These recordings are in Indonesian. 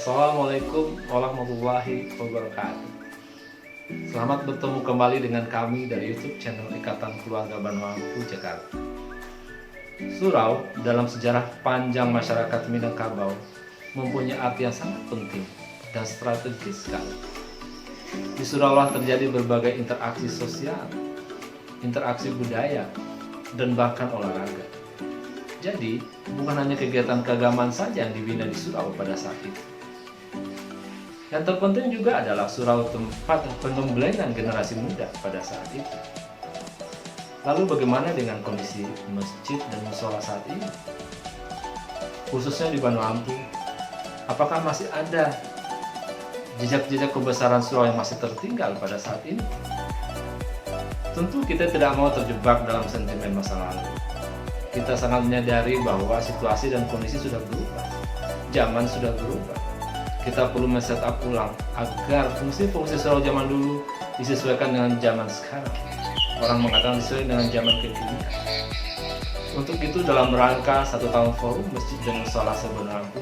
Assalamualaikum warahmatullahi wabarakatuh. Selamat bertemu kembali dengan kami dari YouTube channel Ikatan Keluarga Banwapu Jakarta. Surau dalam sejarah panjang masyarakat Minangkabau mempunyai arti yang sangat penting dan strategis sekali. Di surau lah terjadi berbagai interaksi sosial, interaksi budaya, dan bahkan olahraga. Jadi, bukan hanya kegiatan keagamaan saja yang dibina di surau pada saat itu. Yang terpenting juga adalah surau tempat pengembelengan generasi muda pada saat itu. Lalu bagaimana dengan kondisi masjid dan musola saat ini? Khususnya di Banwapu, apakah masih ada jejak-jejak kebesaran surau yang masih tertinggal pada saat ini? Tentu kita tidak mau terjebak dalam sentimen masa lalu. Kita sangat menyadari bahwa situasi dan kondisi sudah berubah, zaman sudah berubah. Kita perlu men-setup ulang agar fungsi-fungsi surau zaman dulu disesuaikan dengan zaman sekarang. Orang mengatakan disesuaikan dengan zaman kekinian. Untuk itu, dalam rangka 1 tahun Forum Masjid dan Musola se-Banwapu,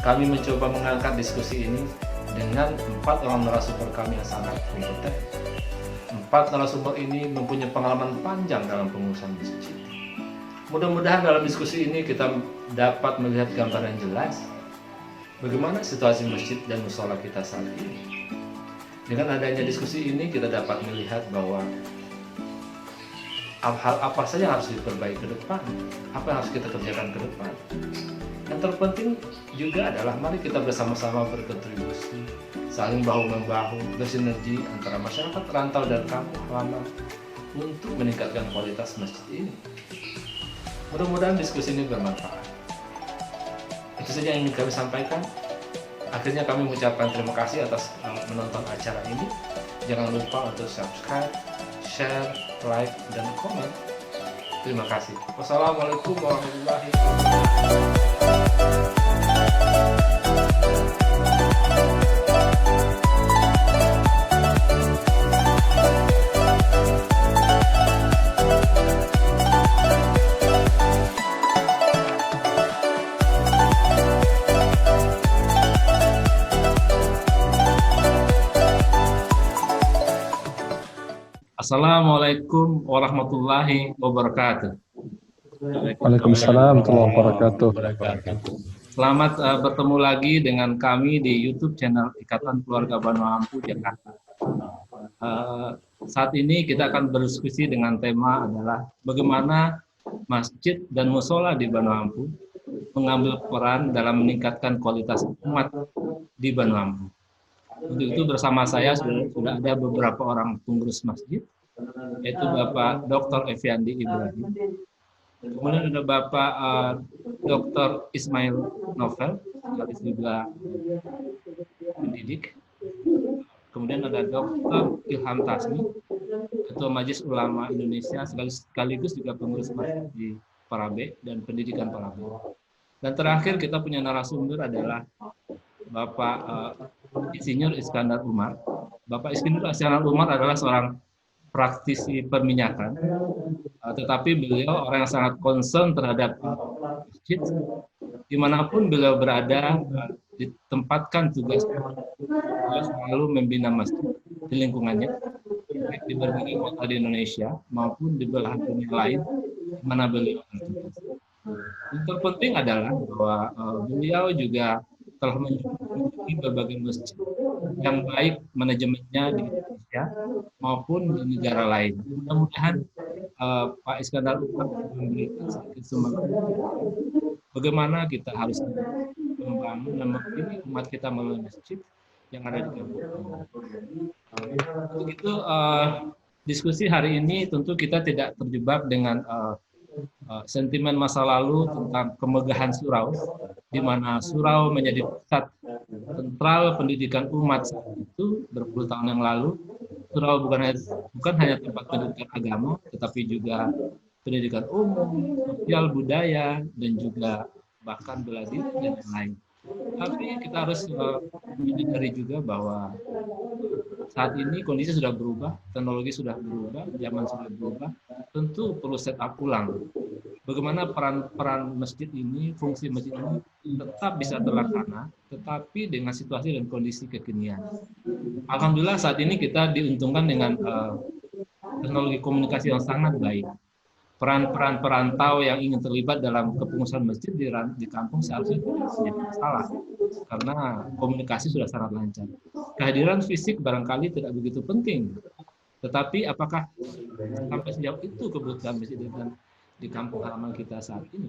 kami mencoba mengangkat diskusi ini dengan 4 orang narasumber kami yang sangat kompeten. 4 narasumber ini mempunyai pengalaman panjang dalam pengurusan masjid. Mudah-mudahan dalam diskusi ini kita dapat melihat gambaran jelas bagaimana situasi masjid dan musola kita saat ini. Dengan adanya diskusi ini kita dapat melihat bahwa hal apa saja yang harus diperbaiki ke depan, apa yang harus kita kerjakan ke depan. Yang terpenting juga adalah mari kita bersama-sama berkontribusi, saling bahu-membahu, bersinergi antara masyarakat rantau dan kampung halaman untuk meningkatkan kualitas masjid ini. Mudah-mudahan diskusi ini bermanfaat. Itu saja yang ingin kami sampaikan. Akhirnya kami mengucapkan terima kasih atas menonton acara ini. Jangan lupa untuk subscribe, share, like, dan komen. Terima kasih. Wassalamualaikum warahmatullahi wabarakatuh. Assalamualaikum warahmatullahi wabarakatuh. Waalaikumsalam warahmatullahi wabarakatuh. Selamat bertemu lagi dengan kami di YouTube channel Ikatan Keluarga Banwapu Jakarta. Saat ini kita akan berdiskusi dengan tema adalah bagaimana masjid dan musola di Banwapu mengambil peran dalam meningkatkan kualitas umat di Banwapu. Untuk itu bersama saya sudah ada beberapa orang pengurus masjid, yaitu Bapak Dr. Eviandi Ibrahim, kemudian ada Bapak Dr. Ismail Novel, sekaligus juga pendidik, kemudian ada Dr. Ilham Tasmi, Ketua Majelis Ulama Indonesia, sekaligus juga pengurus masjid di Parabe dan pendidikan Parabe. Dan terakhir kita punya narasumber adalah Bapak Insinyur Iskandar Umar. Bapak Insinyur Iskandar Umar adalah seorang praktisi perminyakan, tetapi beliau orang yang sangat concern terhadap masjid. Dimanapun beliau berada, ditempatkan tugas, beliau selalu membina masjid di lingkungannya, baik di berbagai kota di Indonesia maupun di belahan dunia lain di mana beliau bertugas. Yang terpenting adalah bahwa beliau juga telah mengunjungi berbagai masjid yang baik manajemennya di Indonesia maupun di negara lain. Mudah-mudahan Pak Iskandar Umar memberikan sedikit semangat bagaimana kita harus membangun dan membina umat kita melalui masjid yang ada di kampung. Untuk itu diskusi hari ini tentu kita tidak terjebak dengan sentimen masa lalu tentang kemegahan surau, di mana surau menjadi pusat sentral pendidikan umat saat itu berpuluh tahun yang lalu. Surau bukan hanya tempat pendidikan agama, tetapi juga pendidikan umum, sosial, budaya, dan juga bahkan bela diri dan lain-lain. Tapi kita harus menyadari juga bahwa saat ini kondisi sudah berubah, teknologi sudah berubah, zaman sudah berubah, tentu perlu set up ulang bagaimana peran masjid ini, fungsi masjid ini tetap bisa terlaksana, tetapi dengan situasi dan kondisi kekinian. Alhamdulillah saat ini kita diuntungkan dengan teknologi komunikasi yang sangat baik. Peran-peran perantau yang ingin terlibat dalam kepengurusan masjid di kampung seharusnya tidak menjadi masalah, karena komunikasi sudah sangat lancar. Kehadiran fisik barangkali tidak begitu penting, tetapi apakah sampai sejauh itu kebutuhan masjid di kampung halaman kita saat ini?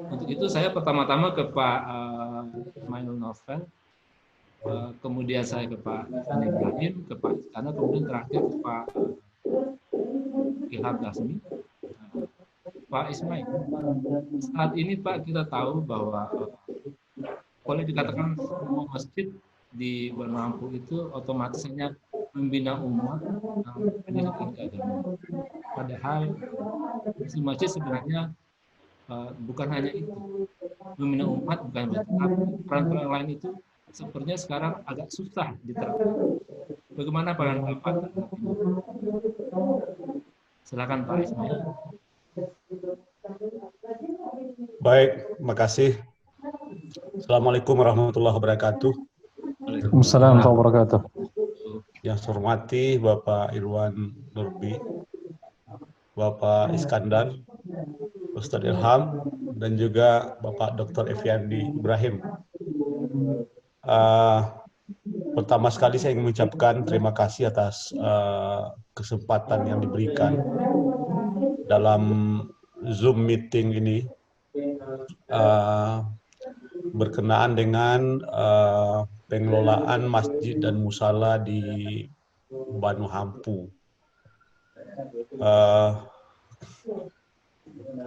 Untuk itu saya pertama-tama ke Pak Ismail Novel, kemudian saya ke Pak Ibrahim, ke Pak Istana, kemudian terakhir ke Pak Ilham Dasmi. Pak Ismail, saat ini Pak kita tahu bahwa boleh dikatakan semua masjid di Banu Hampung itu otomatis hanya membina umat pendidikan keagamaan. Padahal masjid sebenarnya bukan hanya itu, membina umat bukan berarti, tapi peran-peran lain itu sepertinya sekarang agak susah diterapkan. Bagaimana Pak? Silakan Pak Ismail. Baik, makasih. Assalamualaikum warahmatullahi wabarakatuh. Waalaikumsalam warahmatullahi wabarakatuh. Yang saya hormati Bapak Irwan Nurbi, Bapak Iskandar, Ustadz Ilham, dan juga Bapak Dr. Effendi Ibrahim. Pertama sekali saya ingin mengucapkan terima kasih atas kesempatan yang diberikan dalam Zoom meeting ini berkenaan dengan pengelolaan masjid dan musala di Banu Hampung.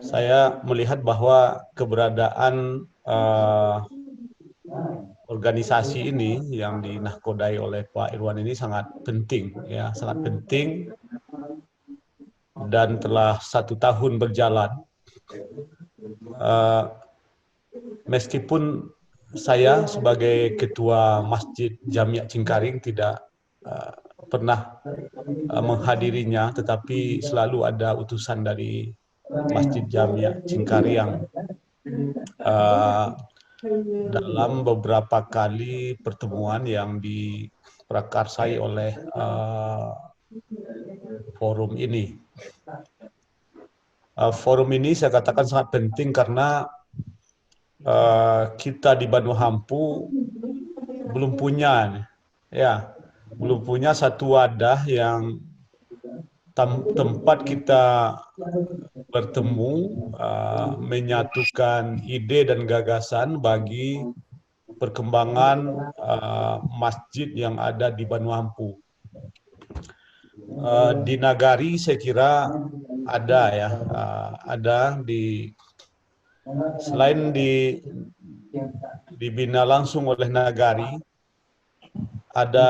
Saya melihat bahwa keberadaan organisasi ini yang dinahkodai oleh Pak Irwan ini sangat penting, ya, sangat penting, dan telah 1 tahun berjalan. Meskipun saya sebagai ketua Masjid Jamiah Cingkaring tidak pernah menghadirinya, tetapi selalu ada utusan dari Masjid Jamiah Cingkaring yang dalam beberapa kali pertemuan yang diprakarsai oleh forum ini. Forum ini saya katakan sangat penting karena kita di Banu Hampung belum punya satu wadah yang tempat kita bertemu, menyatukan ide dan gagasan bagi perkembangan masjid yang ada di Banu Hampung. Di Nagari saya kira ada, ya, ada selain dibina langsung oleh Nagari, ada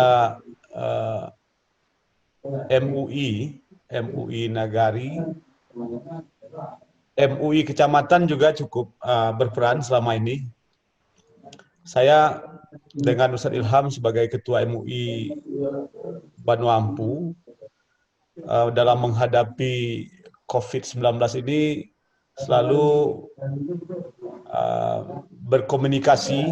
MUI Nagari, MUI kecamatan juga cukup berperan selama ini. Saya dengan Ustadz Ilham sebagai ketua MUI Banu Hampung dalam menghadapi COVID-19 ini selalu berkomunikasi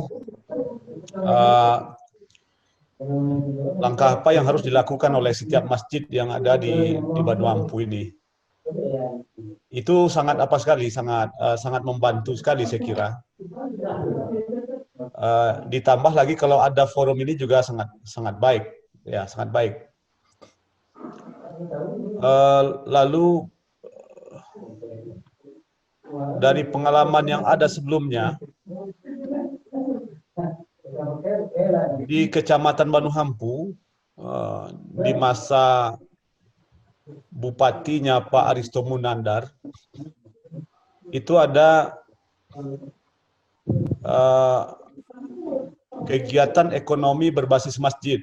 langkah apa yang harus dilakukan oleh setiap masjid yang ada di Banu Hampung ini. Itu sangat sangat membantu sekali saya kira. Ditambah lagi kalau ada forum ini juga sangat baik, ya, sangat baik. Lalu dari pengalaman yang ada sebelumnya di Kecamatan Banu Hampung, di masa bupatinya Pak Aristo Munandar, itu ada kegiatan ekonomi berbasis masjid.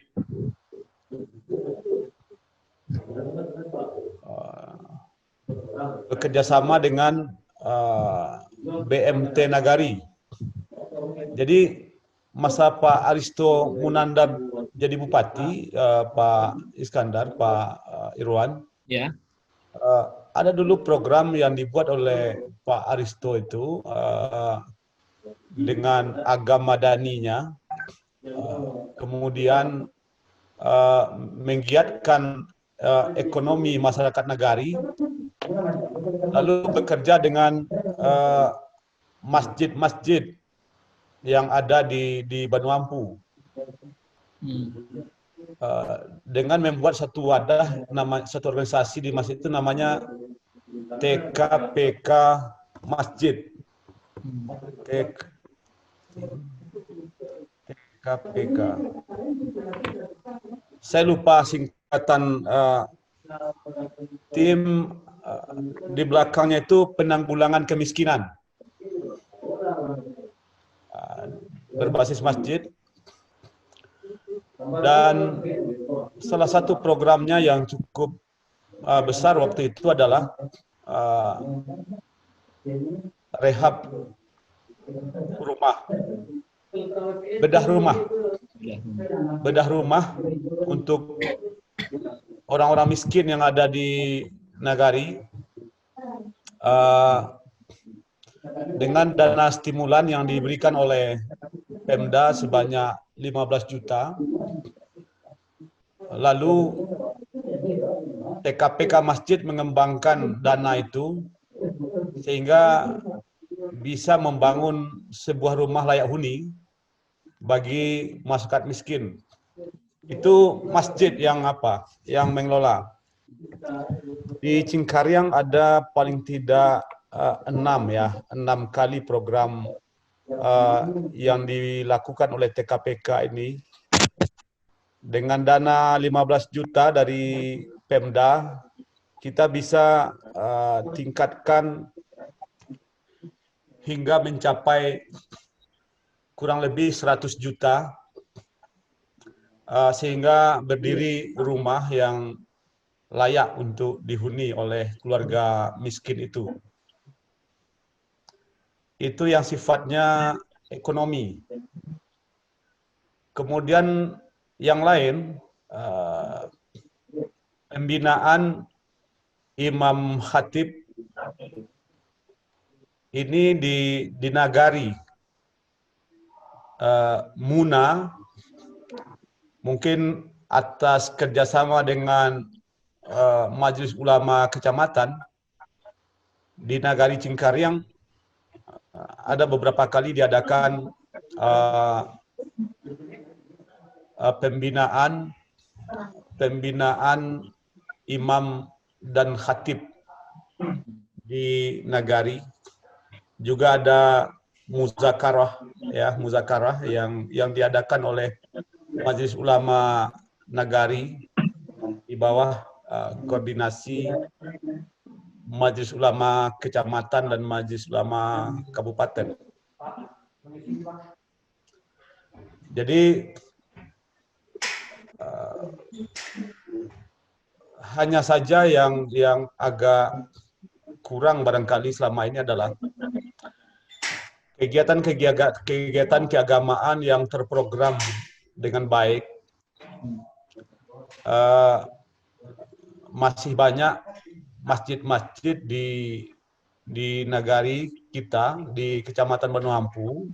Bekerjasama dengan BMT Nagari. Jadi masa Pak Aristo Munandar jadi bupati, Pak Iskandar, Pak Irwan, ya, ada dulu program yang dibuat oleh Pak Aristo itu dengan agama madaninya, kemudian menggiatkan ekonomi masyarakat nagari, lalu bekerja dengan masjid-masjid yang ada di Banu Ampu, dengan membuat satu wadah, satu organisasi di masjid itu namanya TKPK Masjid. TKPK. Saya lupa singkatan tim di belakangnya itu penanggulangan kemiskinan. Berbasis masjid. Dan salah satu programnya yang cukup besar waktu itu adalah rehab rumah, bedah rumah untuk orang-orang miskin yang ada di Nagari, dengan dana stimulan yang diberikan oleh Pemda sebanyak 15 juta. Lalu TKPK Masjid mengembangkan dana itu sehingga bisa membangun sebuah rumah layak huni bagi masyarakat miskin. Itu masjid yang mengelola. Di Cingkariang ada paling tidak 6 kali program yang dilakukan oleh TKPK ini. Dengan dana 15 juta dari Pemda, kita bisa tingkatkan hingga mencapai kurang lebih 100 juta, sehingga berdiri rumah yang layak untuk dihuni oleh keluarga miskin itu. Itu yang sifatnya ekonomi. Kemudian yang lain, pembinaan imam khatib ini di Nagari. Muna mungkin atas kerjasama dengan Majelis Ulama Kecamatan di Nagari Cingkariang, ada beberapa kali diadakan pembinaan imam dan khatib di Nagari. Juga ada muzakarah yang diadakan oleh Majelis Ulama Nagari di bawah koordinasi Majelis Ulama Kecamatan dan Majelis Ulama Kabupaten. Jadi hanya saja yang agak kurang barangkali selama ini adalah kegiatan keagamaan yang terprogram dengan baik. Masih banyak masjid-masjid di Nagari kita, di Kecamatan Banu Ampu,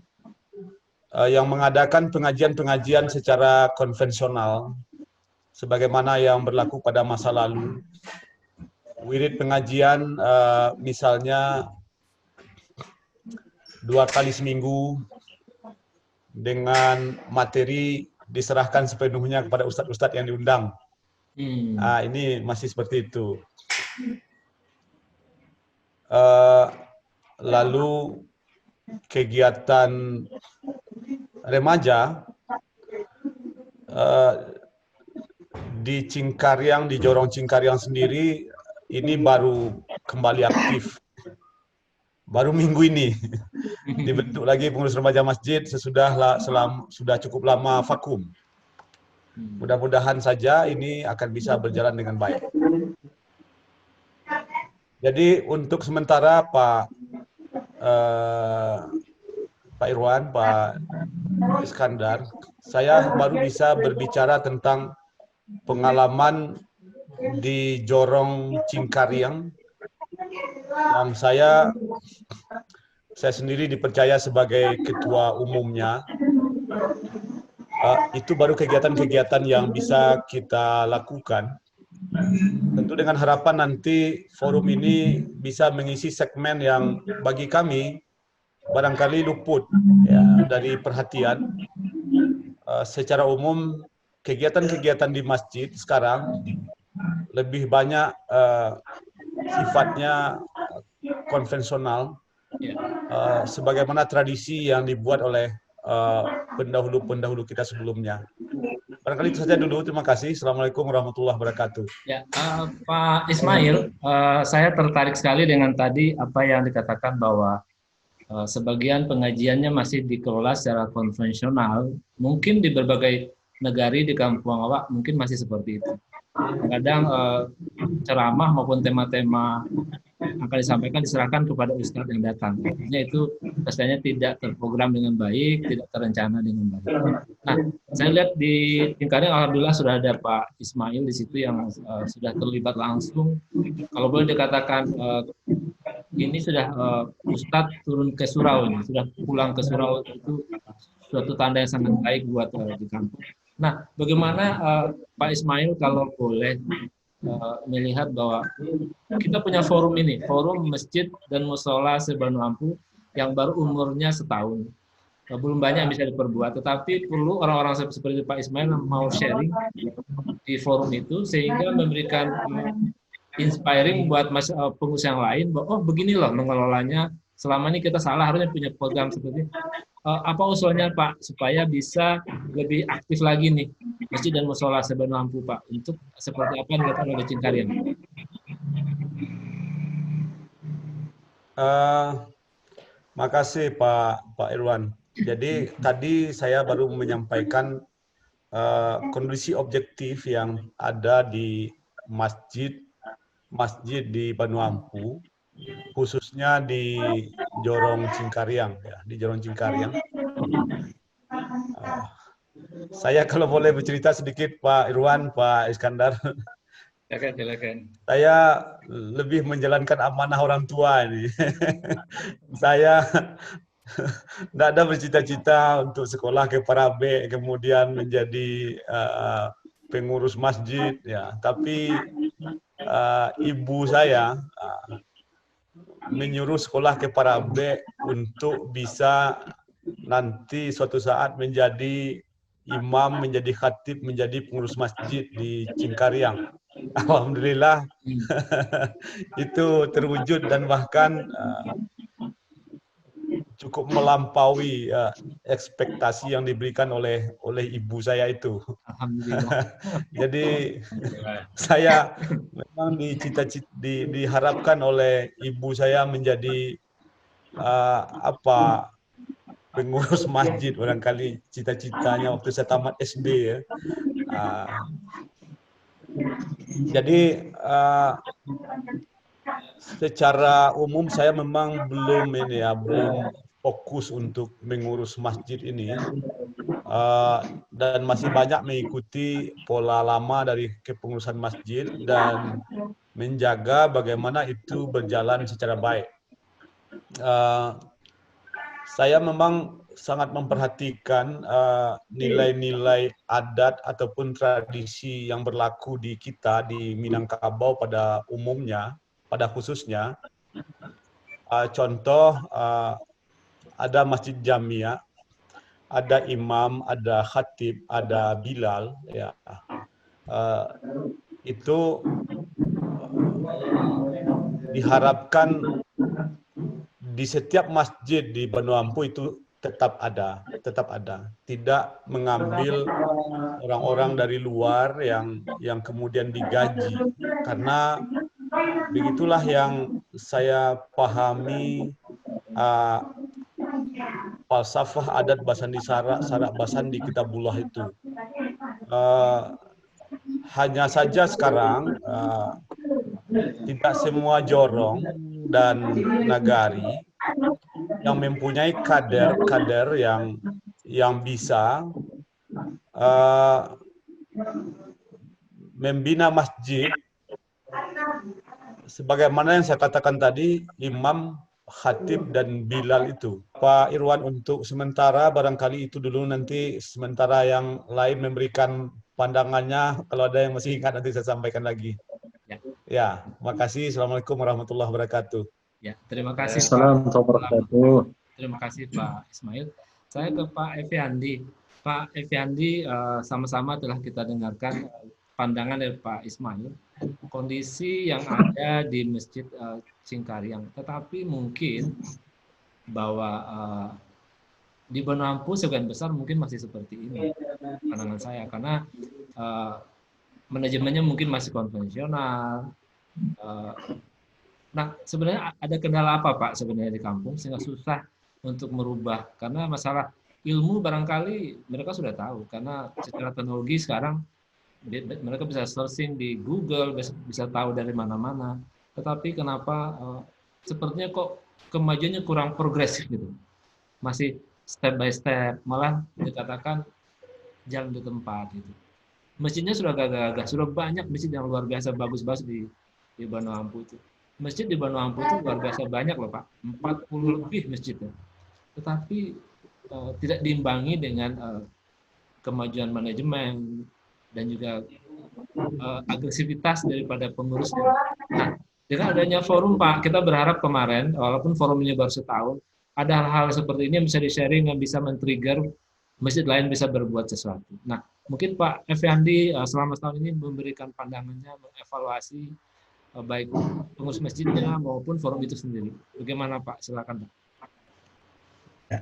yang mengadakan pengajian-pengajian secara konvensional, sebagaimana yang berlaku pada masa lalu. Wirid pengajian misalnya 2 kali seminggu, dengan materi diserahkan sepenuhnya kepada ustadz-ustadz yang diundang. Ini masih seperti itu. Lalu kegiatan remaja di Cingkariang, di Jorong Cingkariang sendiri, ini baru kembali aktif. Baru minggu ini dibentuk lagi pengurus remaja masjid sudah cukup lama vakum. Mudah-mudahan saja ini akan bisa berjalan dengan baik. Jadi untuk sementara Pak Irwan, Pak Iskandar, saya baru bisa berbicara tentang pengalaman di Jorong Cingkariang yang saya sendiri dipercaya sebagai ketua umumnya. Itu baru kegiatan-kegiatan yang bisa kita lakukan. Tentu dengan harapan nanti forum ini bisa mengisi segmen yang bagi kami barangkali luput ya, dari perhatian. Secara umum kegiatan-kegiatan di masjid sekarang lebih banyak sifatnya konvensional, sebagaimana tradisi yang dibuat oleh pendahulu-pendahulu kita sebelumnya. Barangkali itu saja dulu. Terima kasih. Assalamualaikum warahmatullahi wabarakatuh. Ya, Pak Ismail, saya tertarik sekali dengan tadi apa yang dikatakan bahwa sebagian pengajiannya masih dikelola secara konvensional. Mungkin di berbagai negara di kampung awak mungkin masih seperti itu. Kadang ceramah maupun tema-tema akan disampaikan diserahkan kepada ustadz yang datang. Artinya itu biasanya tidak terprogram dengan baik, tidak terencana dengan baik. Nah, saya lihat di Cingkaring alhamdulillah sudah ada Pak Ismail di situ yang sudah terlibat langsung. Kalau boleh dikatakan ini sudah Ustadz turun ke surau ini, sudah pulang ke surau, itu suatu tanda yang sangat baik buat di kampung. Nah, bagaimana Pak Ismail kalau boleh melihat bahwa kita punya forum ini, forum masjid dan musola se-Banu Ampu yang baru umurnya setahun. Belum banyak yang bisa diperbuat, tetapi perlu orang-orang seperti Pak Ismail mau sharing di forum itu sehingga memberikan inspiring buat pengurus yang lain bahwa oh begini loh mengelolanya, selama ini kita salah, harusnya punya program seperti ini. Apa usulnya Pak supaya bisa lebih aktif lagi nih masjid dan musola se-Banu Ampu Pak untuk seperti apa yang dilakukan oleh Cingkaring? Makasih Pak Irwan. Jadi tadi saya baru menyampaikan kondisi objektif yang ada di masjid di Banu Ampu, khususnya di Jorong Cingkariang, ya, di Jorong Cingkariang. Saya kalau boleh bercerita sedikit, Pak Irwan, Pak Iskandar. Saya lebih menjalankan amanah orang tua ini. Saya tidak ada bercita-cita untuk sekolah ke Parabe, kemudian menjadi pengurus masjid, ya. Tapi ibu saya menyuruh sekolah ke Parabe untuk bisa nanti suatu saat menjadi imam, menjadi khatib, menjadi pengurus masjid di Cingkariang. Alhamdulillah itu terwujud dan bahkan cukup melampaui ekspektasi yang diberikan oleh ibu saya itu. Alhamdulillah. Jadi saya memang diharapkan oleh ibu saya menjadi pengurus masjid, barangkali cita-citanya waktu saya tamat SD ya. Jadi secara umum saya memang belum fokus untuk mengurus masjid ini, dan masih banyak mengikuti pola lama dari kepengurusan masjid dan menjaga bagaimana itu berjalan secara baik. Saya memang sangat memperhatikan nilai-nilai adat ataupun tradisi yang berlaku di kita di Minangkabau pada umumnya, pada khususnya. Contoh, ada masjid Jamia, ada imam, ada khatib, ada bilal, ya. Itu diharapkan di setiap masjid di Banu Ampu itu tetap ada, tidak mengambil orang-orang dari luar yang kemudian digaji, karena begitulah yang saya pahami falsafah adat Basandi Sarak Basandi Kitabullah itu. Hanya saja sekarang tidak semua jorong dan nagari yang mempunyai kader yang bisa membina masjid sebagaimana yang saya katakan tadi, imam, khatib, dan bilal itu. Pak Irwan, untuk sementara barangkali itu dulu, nanti sementara yang lain memberikan pandangannya. Kalau ada yang masih ingat nanti saya sampaikan lagi. Ya. Ya, makasih. Assalamualaikum warahmatullahi wabarakatuh. Ya, terima kasih Pak. Assalamualaikum warahmatullahi wabarakatuh. Terima kasih Pak Ismail. Saya ke Pak Effendi. Pak Effendi, sama-sama telah kita dengarkan pandangan dari Pak Ismail, kondisi yang ada di Masjid Cingkariang. Tetapi mungkin bahwa di Benoampu sebagian besar mungkin masih seperti ini pandangan saya, karena manajemennya mungkin masih konvensional. Nah, sebenarnya ada kendala apa Pak sebenarnya di kampung sehingga susah untuk merubah? Karena masalah ilmu barangkali mereka sudah tahu, karena secara teknologi sekarang mereka bisa searching di Google, bisa tahu dari mana-mana. Tetapi kenapa sepertinya kok kemajuannya kurang progresif gitu? Masih step by step, malah dikatakan jalan di tempat gitu. Masjidnya sudah gagah-gagah, sudah banyak masjid yang luar biasa bagus-bagus di Benoampu itu. Masjid di Benoampu itu luar biasa banyak loh Pak, 40 lebih masjidnya. Tetapi tidak diimbangi dengan kemajuan manajemen dan juga agresivitas daripada pengurusnya. Nah, dengan adanya forum Pak, kita berharap kemarin, walaupun forumnya baru setahun, ada hal-hal seperti ini yang bisa di-sharing, yang bisa men-trigger masjid lain bisa berbuat sesuatu. Nah, mungkin Pak Effendi selama setahun ini memberikan pandangannya, mengevaluasi baik pengurus masjidnya maupun forum itu sendiri. Bagaimana Pak? Silakan Pak. Ya.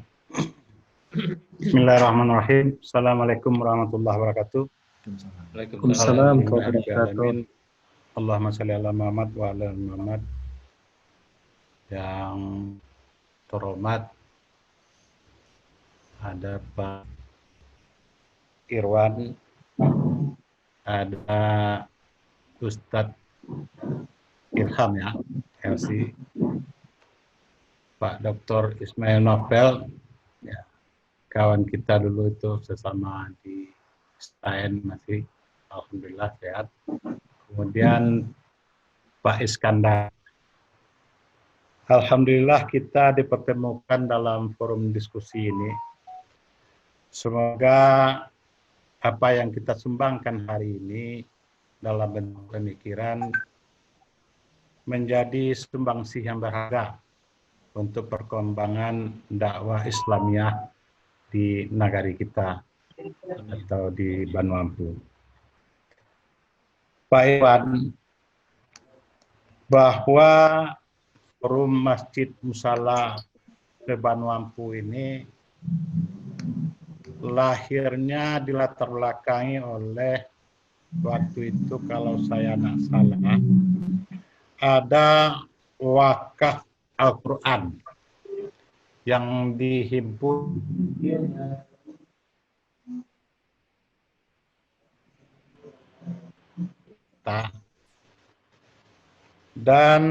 Bismillahirrahmanirrahim. Assalamualaikum warahmatullahi wabarakatuh. Waalaikumsalam warahmatullahi wabarakatuh. Allahumma sholli ala Muhammad wa ala Muhammad. Yang terhormat ada Pak Irwan, ada Ustadz Irham ya, LC, Pak Dr. Ismail Novel, ya, kawan kita dulu itu sesama di STN masih, alhamdulillah sehat. Kemudian Pak Iskandar. Alhamdulillah kita dipertemukan dalam forum diskusi ini. Semoga apa yang kita sumbangkan hari ini dalam bentuk pemikiran menjadi sumbangsih yang berharga untuk perkembangan dakwah Islamiyah di negari kita atau di Benoampu. Pak Iwan, bahwa forum Masjid Musala di Benoampu ini lahirnya dilatar belakangi oleh waktu itu kalau saya tidak salah ada wakaf Al-Quran yang dihimpun dan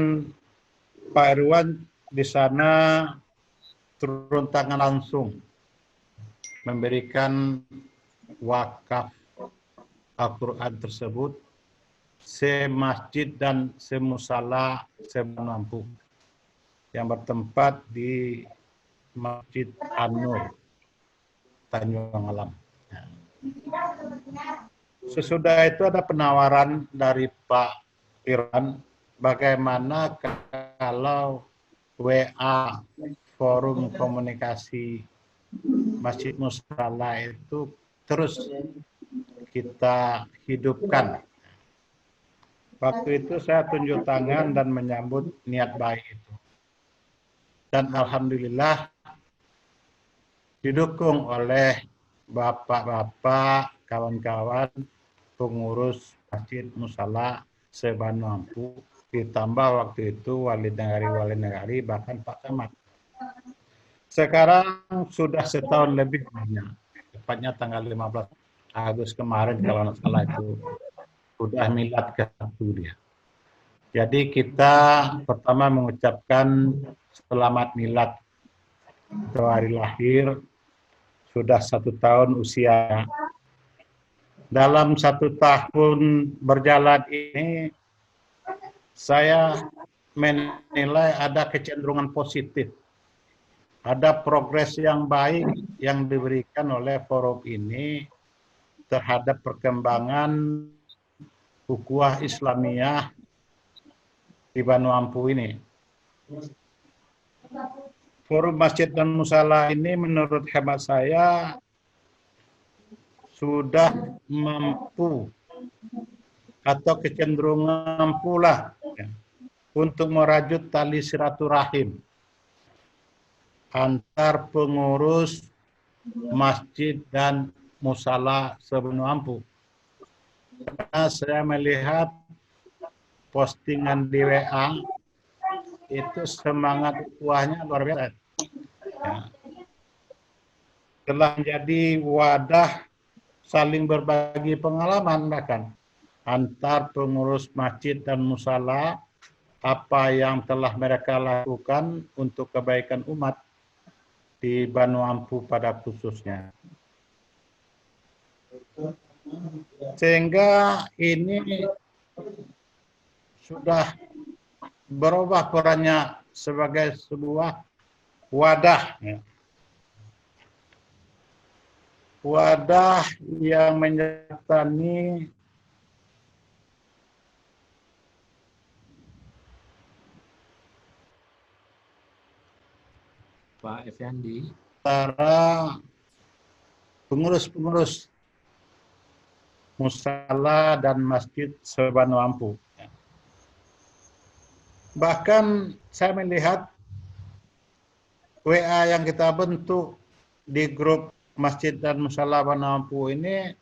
Pak Irwan di sana turun tangan langsung memberikan wakaf Al-Quran tersebut se-masjid dan se-musala se-Benoampu yang bertempat di Masjid An-Nur, Tanjung Alam. Sesudah itu ada penawaran dari Pak Irwan, bagaimana kalau WA forum komunikasi Masjid Musala itu terus kita hidupkan. Waktu itu saya tunjuk tangan dan menyambut niat baik itu. Dan alhamdulillah didukung oleh bapak-bapak, kawan-kawan, pengurus Masjid Musala se-Benoampu, ditambah waktu itu wali negari, bahkan Pak Camat. Sekarang sudah setahun lebih banyak, tepatnya tanggal 15 Agustus kemarin kalau tidak salah itu sudah milad ke-1 dia. Jadi kita pertama mengucapkan selamat milad atau hari lahir, sudah 1 tahun usia. Dalam 1 tahun berjalan ini saya menilai ada kecenderungan positif. Ada progres yang baik yang diberikan oleh forum ini terhadap perkembangan ukhuwah Islamiyah di Banu Ampu ini. Forum Masjid dan Musala ini menurut hemat saya sudah mampu atau kecenderungan mampulah ya, untuk merajut tali silaturahim antar pengurus masjid dan musala se-Banu Ampu. Karena saya melihat postingan di WA itu semangat ukhuwahnya luar biasa. Ya. Telah menjadi wadah saling berbagi pengalaman bahkan antar pengurus masjid dan musala apa yang telah mereka lakukan untuk kebaikan umat di Banu Ampu pada khususnya. Sehingga ini sudah berubah perannya sebagai sebuah wadah. Ya. Wadah yang menyertani Pak Effendi. para pengurus-pengurus musala dan masjid se-Banu Ampu. Bahkan saya melihat WA yang kita bentuk di grup Masjid dan Musala Banu Ampu ini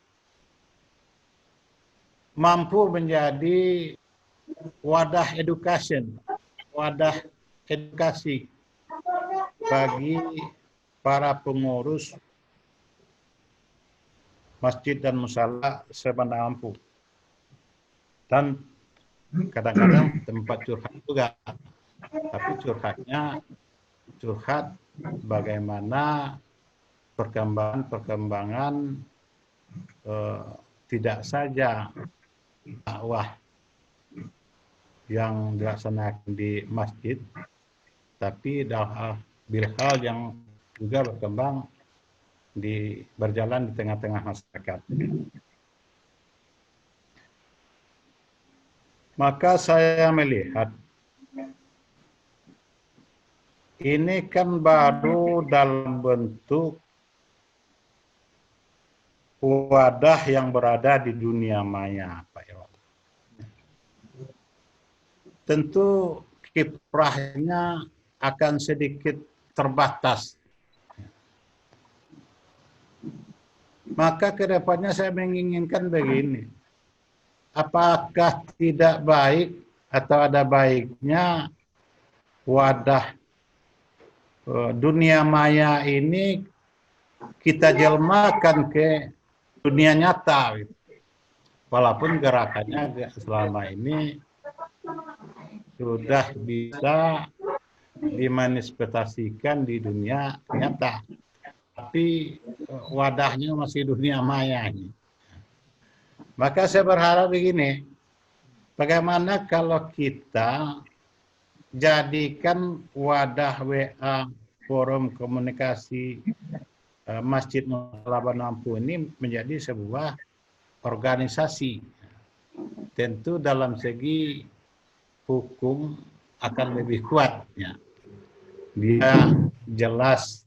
mampu menjadi wadah edukasi bagi para pengurus masjid dan musala se-Banu Ampu. Dan kadang-kadang tempat curhat juga. Tapi curhat bagaimana perkembangan tidak saja dakwah yang dilaksanakan di masjid, tapi hal yang juga berkembang berjalan di tengah-tengah masyarakat. Maka saya melihat ini kan baru dalam bentuk wadah yang berada di dunia maya, Pak Irwan. Tentu kiprahnya akan sedikit terbatas. Maka kedepannya saya menginginkan begini, apakah tidak baik atau ada baiknya wadah dunia maya ini kita jelmakan ke dunia nyata, walaupun gerakannya selama ini sudah bisa dimanifestasikan di dunia nyata, tapi wadahnya masih dunia maya ini. Maka saya berharap begini, bagaimana kalau kita jadikan wadah WA forum komunikasi Masjid Musala Banu Ampu ini menjadi sebuah organisasi. Tentu dalam segi hukum akan lebih kuat. Ya. Dia jelas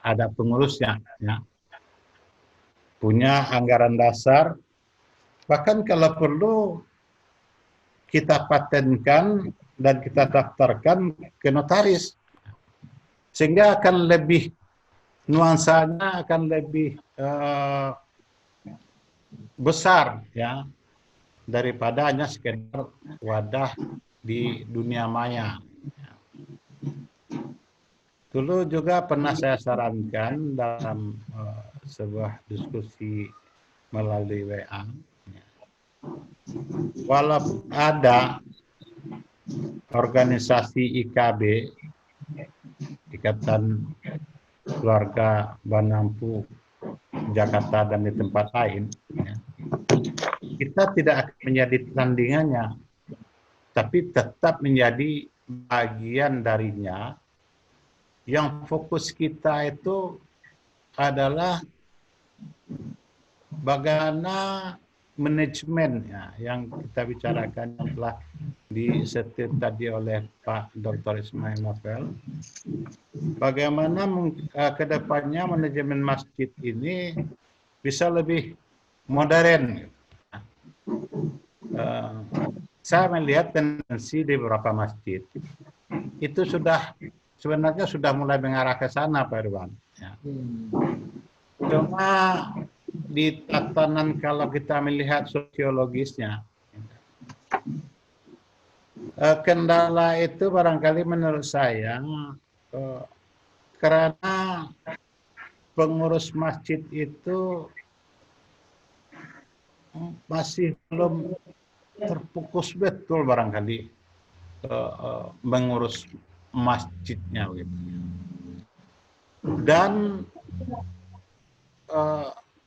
ada pengurusnya. Ya. Punya anggaran dasar. Bahkan kalau perlu kita patenkan dan kita daftarkan ke notaris. Sehingga akan lebih, nuansanya akan lebih besar ya daripada hanya sekedar wadah di dunia maya. Dulu juga pernah saya sarankan dalam sebuah diskusi melalui WA, walaupun ada organisasi IKB, Ikatan Keluarga Banu Ampu Jakarta dan di tempat lain, ya, kita tidak akan menjadi tandingannya. tapi tetap menjadi bagian darinya. Yang fokus kita itu adalah bagaimana manajemen ya, yang kita bicarakan yang telah disetir tadi oleh Pak Dr. Ismail Novel. Bagaimana ke depannya manajemen masjid ini bisa lebih modern. Saya melihat tendensi di beberapa masjid itu sebenarnya sudah mulai mengarah ke sana, Pak Irwan. Ya. Cuma di tatanan kalau kita melihat sosiologisnya, kendala itu barangkali menurut saya karena pengurus masjid itu masih belum terfokus betul barangkali mengurus masjidnya gitu. Dan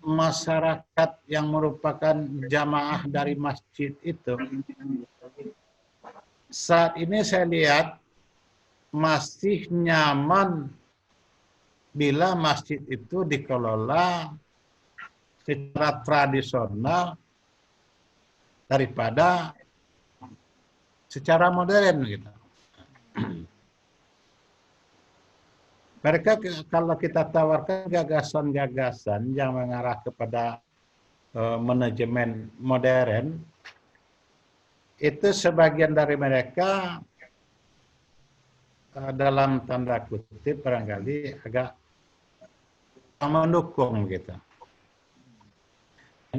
masyarakat yang merupakan jamaah dari masjid itu saat ini saya lihat masih nyaman bila masjid itu dikelola secara tradisional daripada secara modern gitu. Mereka kalau kita tawarkan gagasan-gagasan yang mengarah kepada manajemen modern, itu sebagian dari mereka dalam tanda kutip barangkali agak mendukung gitu.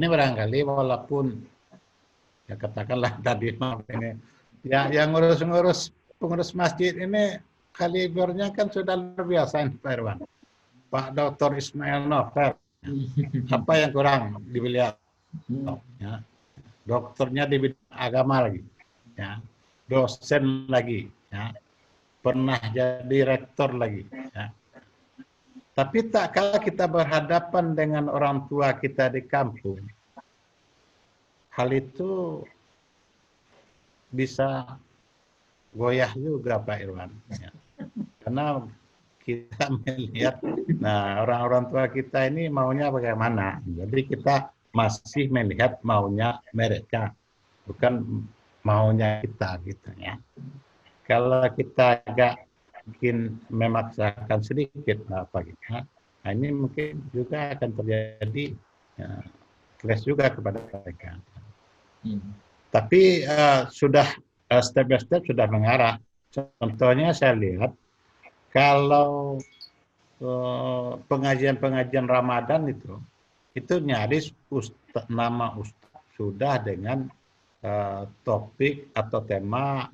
Ini barangkali walaupun ya katakanlah tadi ini ya yang ngurus pengurus masjid ini kalibernya kan sudah luar biasa Pak Irwan. Pak Dr. Ismail Novel. Apa yang kurang dilihat? Ya. Dokternya di bidang agama lagi. Ya. Dosen lagi. Ya. Pernah jadi rektor lagi. Ya. Tapi tak kala kita berhadapan dengan orang tua kita di kampung, hal itu bisa goyah juga Pak Irwan. Ya. Karena kita melihat, nah orang-orang tua kita ini maunya bagaimana. Jadi kita masih melihat maunya mereka, bukan maunya kita gitu ya. Kalau kita agak mungkin memaksakan sedikit apa gitu, nah ini mungkin juga akan terjadi clash juga kepada mereka. Tapi sudah step by step sudah mengarah. Contohnya saya lihat kalau pengajian-pengajian Ramadan itu nyaris nama ustaz sudah dengan topik atau tema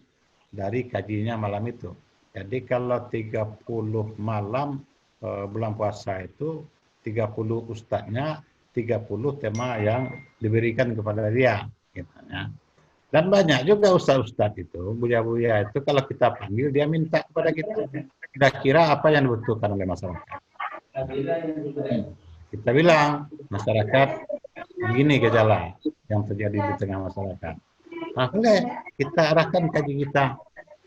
dari kajinya malam itu. Jadi kalau 30 malam bulan puasa itu 30 ustaznya, 30 tema yang diberikan kepada dia. Gitu, ya. Dan banyak juga ustaz-ustaz itu, buya-buya itu kalau kita panggil dia minta kepada kita kira-kira apa yang dibutuhkan oleh masyarakat. Kita bilang masyarakat begini gejala yang terjadi di tengah masyarakat. Nah, boleh kita arahkan kaji kita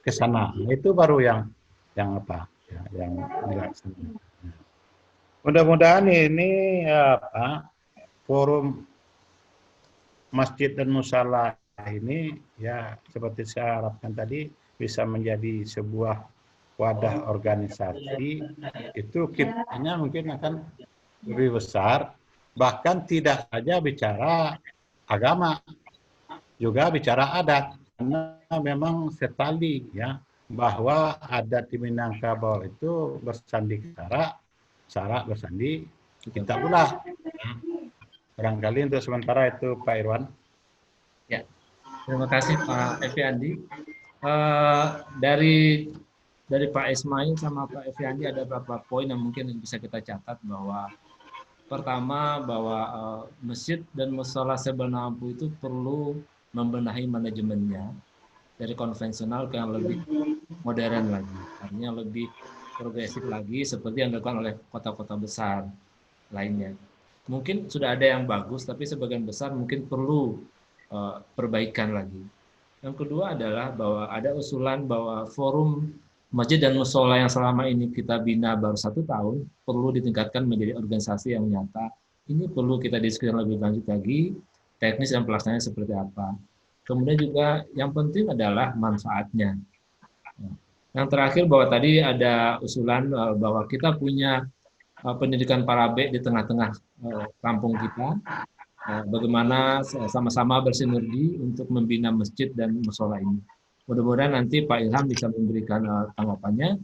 ke sana. Itu baru yang apa? Ya, yang dilaksanakan. Mudah-mudahan ini forum masjid dan musala ini ya seperti saya harapkan tadi bisa menjadi sebuah wadah organisasi, itu kiprahnya mungkin akan lebih besar, bahkan tidak saja bicara agama, juga bicara adat, karena memang setali ya bahwa adat di Minangkabau itu bersandi syarak bersandi kita pula. Barangkali untuk sementara itu Pak Irwan. Ya, terima kasih Pak Effendi. Dari Pak Ismail sama Pak Effendi ada beberapa poin yang mungkin bisa kita catat bahwa pertama bahwa masjid dan mushola Sebenampu itu perlu membenahi manajemennya dari konvensional ke yang lebih modern lagi, artinya lebih progresif lagi seperti yang dilakukan oleh kota-kota besar lainnya. Mungkin sudah ada yang bagus, tapi sebagian besar mungkin perlu perbaikan lagi. Yang kedua adalah bahwa ada usulan bahwa forum masjid dan musola yang selama ini kita bina baru 1 tahun perlu ditingkatkan menjadi organisasi yang nyata. Ini perlu kita diskusikan lebih lanjut lagi, teknis dan pelaksanaannya seperti apa. Kemudian juga yang penting adalah manfaatnya. Yang terakhir bahwa tadi ada usulan bahwa kita punya pendidikan parabe di tengah-tengah kampung kita. Bagaimana sama-sama bersinergi untuk membina masjid dan musola ini. Mudah-mudahan nanti Pak Ilham bisa memberikan tanggapannya,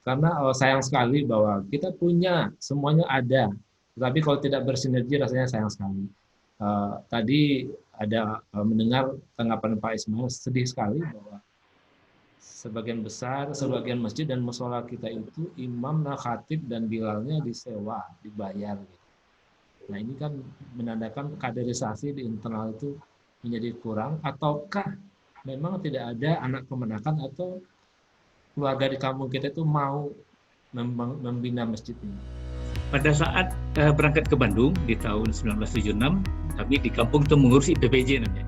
karena sayang sekali bahwa kita punya, semuanya ada, tetapi kalau tidak bersinergi rasanya sayang sekali. Tadi ada mendengar tanggapan Pak Ismail, sedih sekali bahwa sebagian besar, sebagian masjid dan musola kita itu imam, khatib, dan bilalnya disewa, dibayar. Nah ini kan menandakan kaderisasi di internal itu menjadi kurang, ataukah memang tidak ada anak kemenakan atau keluarga di kampung kita itu mau membina masjid ini. Pada saat berangkat ke Bandung di tahun 1976, kami di kampung itu mengurus IPPJ namanya.